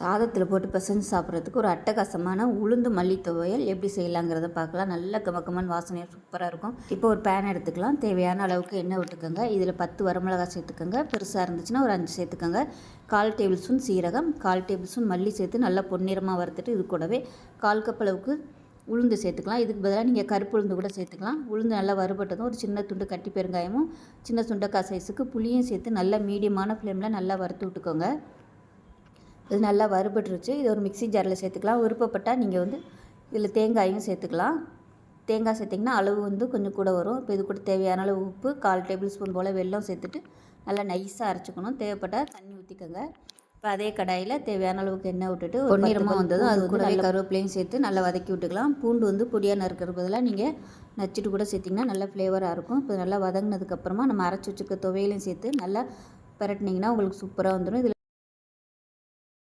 சாதத்தில் போட்டு பிசைஞ்சு சாப்பிட்றதுக்கு ஒரு அட்டகாசமான உளுந்து மல்லி துவையல் எப்படி செய்யலாங்கிறத பார்க்கலாம். நல்ல கமக்கமான வாசனையாக சூப்பராக இருக்கும். இப்போ ஒரு பேன் எடுத்துக்கலாம். தேவையான அளவுக்கு எண்ணெய் விட்டுக்கோங்க. இதில் 10 வரமிளகாய் சேர்த்துக்கோங்க. பெருசாக இருந்துச்சுன்னா ஒரு 5 சேர்த்துக்கோங்க. 1/4 டேபிள் ஸ்பூன் சீரகம், 1/4 டேபிள் ஸ்பூன் மல்லி சேர்த்து நல்லா பொன்னிறமாக வறுத்துட்டு இது கூடவே 1/4 கப் அளவுக்கு உளுந்து சேர்த்துக்கலாம். இதுக்கு பதிலாக நீங்கள் கருப்பு உளுந்து கூட சேர்த்துக்கலாம். உளுந்து நல்லா வறுபட்டதும் ஒரு சின்ன துண்டு கட்டி பெருங்காயமும் சின்ன சுண்டக்காய் சைஸுக்கு புளியும் சேர்த்து நல்லா மீடியமான ஃப்ளேமில் நல்லா வறுத்து விட்டுக்கோங்க. இது நல்லா வறுபட்டுருச்சு. இது ஒரு மிக்ஸி ஜாரில் சேர்த்துக்கலாம். விருப்பப்பட்டால் நீங்கள் இதில் தேங்காயும் சேர்த்துக்கலாம். தேங்காய் சேர்த்திங்கன்னா அளவு கொஞ்சம் கூட வரும். இப்போ இது கூட தேவையான அளவு உப்பு, 1/4 டேபிள் ஸ்பூன் போல் வெல்லம் சேர்த்துட்டு நல்லா நைஸாக அரைச்சிக்கணும். தேவைப்பட்டால் தண்ணி ஊற்றிக்கோங்க. இப்போ அதே கடாயில் தேவையான அளவுக்கு எண்ணெய் விட்டுட்டு பொன்னிறமாக வந்ததும் அது கூடவே கருவேப்பிலையும் சேர்த்து நல்லா வதக்கி விட்டுக்கலாம். பூண்டு பொடியாக நறுக்கிற பதிலாக நீங்கள் நச்சுட்டு கூட சேர்த்திங்கன்னா நல்லா ஃப்ளேவராக இருக்கும். இப்போ நல்லா வதங்கினதுக்கப்புறமா நம்ம அரைச்சி வச்சுருக்க துவையிலையும் சேர்த்து நல்லா பரட்டினீங்கன்னா உங்களுக்கு சூப்பராக வந்துடும். இதில்